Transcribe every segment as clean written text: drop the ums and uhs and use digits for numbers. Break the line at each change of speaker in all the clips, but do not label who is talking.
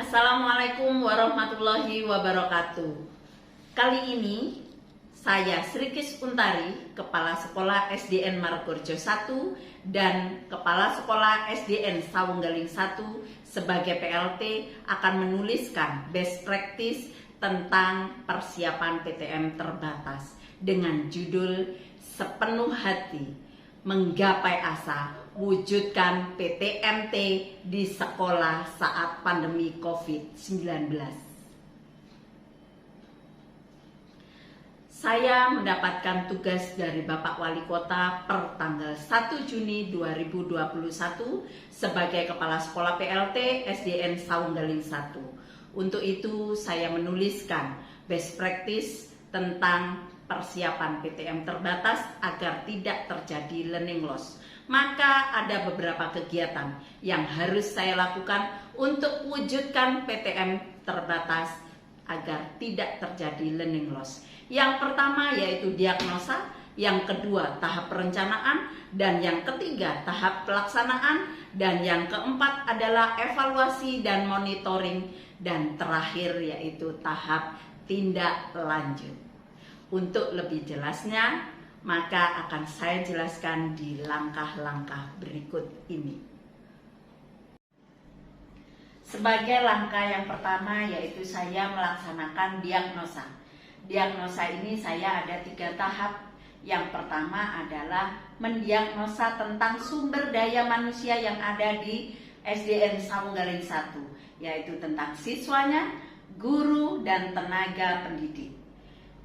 Assalamualaikum warahmatullahi wabarakatuh. Kali ini saya Srikis Untari, Kepala Sekolah SDN Margorejo 1 dan Kepala Sekolah SDN Sawunggaling 1 sebagai PLT akan menuliskan best practice tentang persiapan PTM terbatas dengan judul Sepenuh Hati Menggapai Asa Wujudkan PTMT di Sekolah Saat Pandemi COVID-19. Saya mendapatkan tugas dari Bapak Wali Kota per tanggal 1 Juni 2021 sebagai Kepala Sekolah PLT SDN Sawunggaling 1. Untuk itu saya menuliskan best practice tentang persiapan PTM terbatas agar tidak terjadi learning loss. Maka ada beberapa kegiatan yang harus saya lakukan untuk wujudkan PTM terbatas agar tidak terjadi learning loss. Yang pertama yaitu diagnosa, yang kedua tahap perencanaan, dan yang ketiga tahap pelaksanaan, dan yang keempat adalah evaluasi dan monitoring, dan terakhir yaitu tahap tindak lanjut. Untuk lebih jelasnya, maka akan saya jelaskan di langkah-langkah berikut ini. Sebagai langkah yang pertama yaitu saya melaksanakan diagnosa. Diagnosa ini saya ada 3 tahap. Yang pertama adalah mendiagnosa tentang sumber daya manusia yang ada di SDN Sawunggaling 1, yaitu tentang siswanya, guru, dan tenaga pendidik.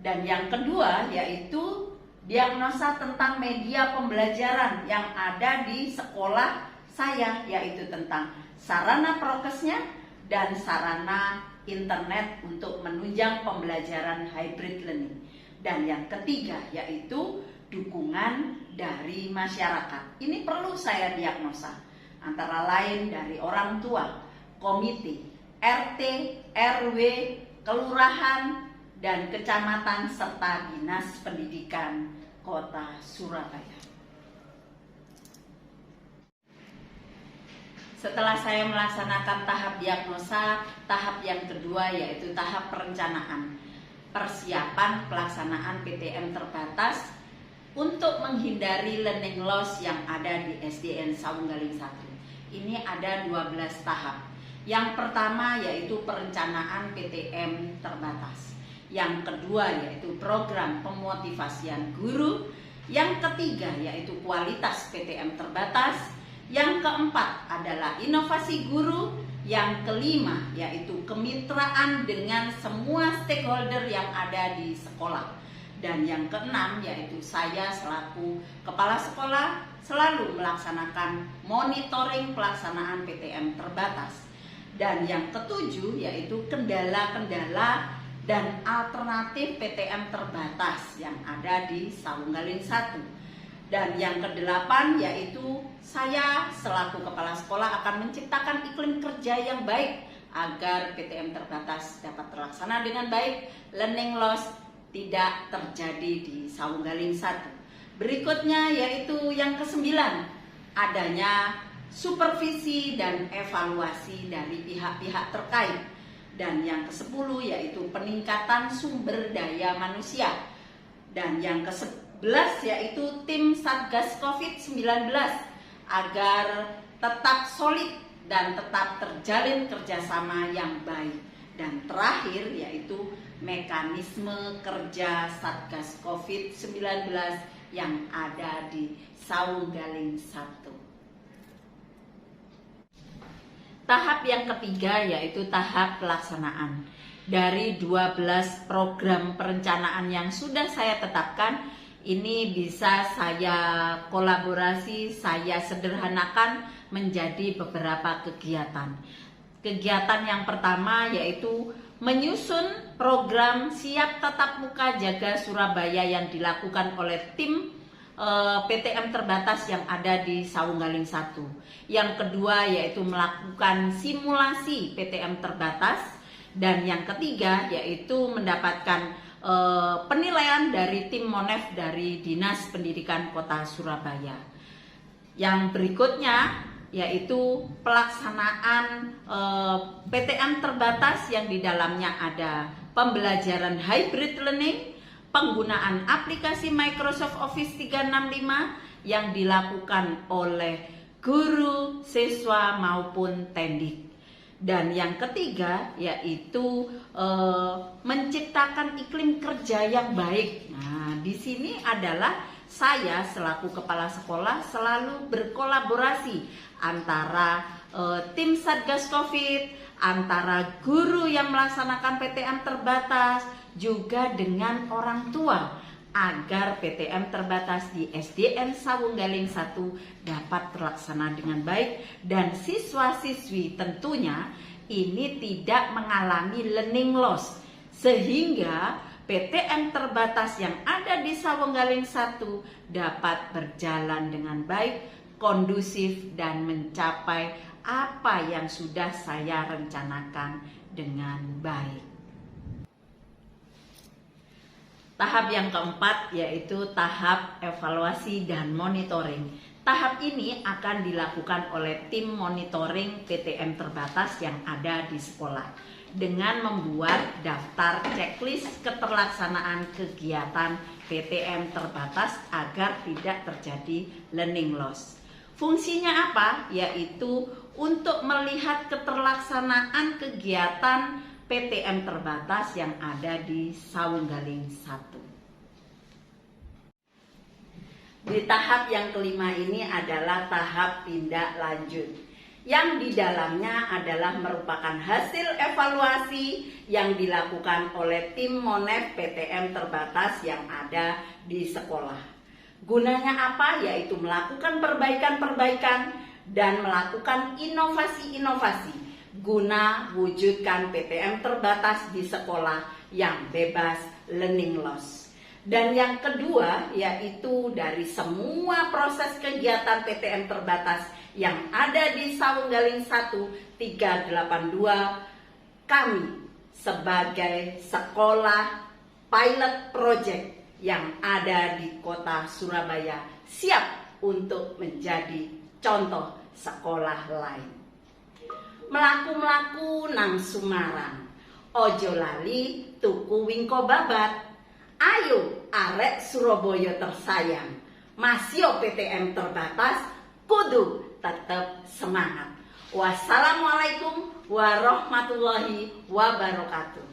Dan yang kedua yaitu diagnosa tentang media pembelajaran yang ada di sekolah saya, yaitu tentang sarana prokesnya dan sarana internet untuk menunjang pembelajaran hybrid learning. Dan yang ketiga yaitu dukungan dari masyarakat. Ini perlu saya diagnosa, antara lain dari orang tua, komite, RT, RW, kelurahan, dan kecamatan serta Dinas Pendidikan Kota Surabaya. Setelah saya melaksanakan tahap diagnosa, tahap yang kedua yaitu tahap perencanaan. Persiapan pelaksanaan PTM terbatas untuk menghindari learning loss yang ada di SDN Sawunggaling 1. Ini ada 12 tahap. Yang pertama yaitu perencanaan PTM terbatas. Yang kedua yaitu program pemotivasian guru. Yang ketiga yaitu kualitas PTM terbatas. Yang keempat adalah inovasi guru. Yang kelima yaitu kemitraan dengan semua stakeholder yang ada di sekolah. Dan yang keenam yaitu saya selaku kepala sekolah selalu melaksanakan monitoring pelaksanaan PTM terbatas. Dan yang ketujuh yaitu kendala-kendala dan alternatif PTM terbatas yang ada di Sawunggaling 1. Dan yang kedelapan yaitu saya selaku kepala sekolah akan menciptakan iklim kerja yang baik agar PTM terbatas dapat terlaksana dengan baik, learning loss tidak terjadi di Sawunggaling 1. Berikutnya yaitu yang ke-9, adanya supervisi dan evaluasi dari pihak-pihak terkait. Dan yang ke-10 yaitu peningkatan sumber daya manusia. Dan yang ke-11 yaitu tim Satgas COVID-19 agar tetap solid dan tetap terjalin kerjasama yang baik. Dan terakhir yaitu mekanisme kerja Satgas COVID-19 yang ada di Sawunggaling 1. Tahap yang ketiga yaitu tahap pelaksanaan. Dari 12 program perencanaan yang sudah saya tetapkan, ini bisa saya kolaborasi, saya sederhanakan menjadi beberapa kegiatan. Kegiatan yang pertama yaitu menyusun program siap tatap muka jaga Surabaya yang dilakukan oleh tim PTM terbatas yang ada di Sawunggaling 1. Yang kedua yaitu melakukan simulasi PTM terbatas. Dan yang ketiga yaitu mendapatkan penilaian dari tim Monef dari Dinas Pendidikan Kota Surabaya. Yang berikutnya yaitu pelaksanaan PTM terbatas yang di dalamnya ada pembelajaran hybrid learning, penggunaan aplikasi Microsoft Office 365 yang dilakukan oleh guru, siswa maupun tendik. Dan yang ketiga yaitu menciptakan iklim kerja yang baik. Nah, di sini adalah saya selaku kepala sekolah selalu berkolaborasi antara tim Satgas Covid, antara guru yang melaksanakan PTM terbatas, juga dengan orang tua, agar PTM terbatas di SDN Sawunggaling 1 dapat terlaksana dengan baik dan siswa-siswi tentunya ini tidak mengalami learning loss, sehingga PTM terbatas yang ada di Sawunggaling 1 dapat berjalan dengan baik, kondusif dan mencapai apa yang sudah saya rencanakan dengan baik. Tahap yang keempat yaitu tahap evaluasi dan monitoring. Tahap ini akan dilakukan oleh tim monitoring PTM terbatas yang ada di sekolah dengan membuat daftar checklist keterlaksanaan kegiatan PTM terbatas agar tidak terjadi learning loss. Fungsinya apa? Yaitu untuk melihat keterlaksanaan kegiatan PTM terbatas yang ada di Sawunggaling 1. Di tahap yang kelima ini adalah tahap tindak lanjut, yang di dalamnya adalah merupakan hasil evaluasi yang dilakukan oleh tim Monef PTM terbatas yang ada di sekolah. Gunanya apa? Yaitu melakukan perbaikan-perbaikan dan melakukan inovasi-inovasi guna wujudkan PTM terbatas di sekolah yang bebas learning loss. Dan yang kedua yaitu dari semua proses kegiatan PTM terbatas yang ada di Sawunggaling 1 382, kami sebagai sekolah pilot project yang ada di kota Surabaya siap untuk menjadi contoh sekolah lain. Melaku-melaku nang Sumarang, ojo lali tuku wingko babat. Ayo arek Surabaya tersayang, masih PTM terbatas, kudu tetap semangat. Wassalamualaikum warahmatullahi wabarakatuh.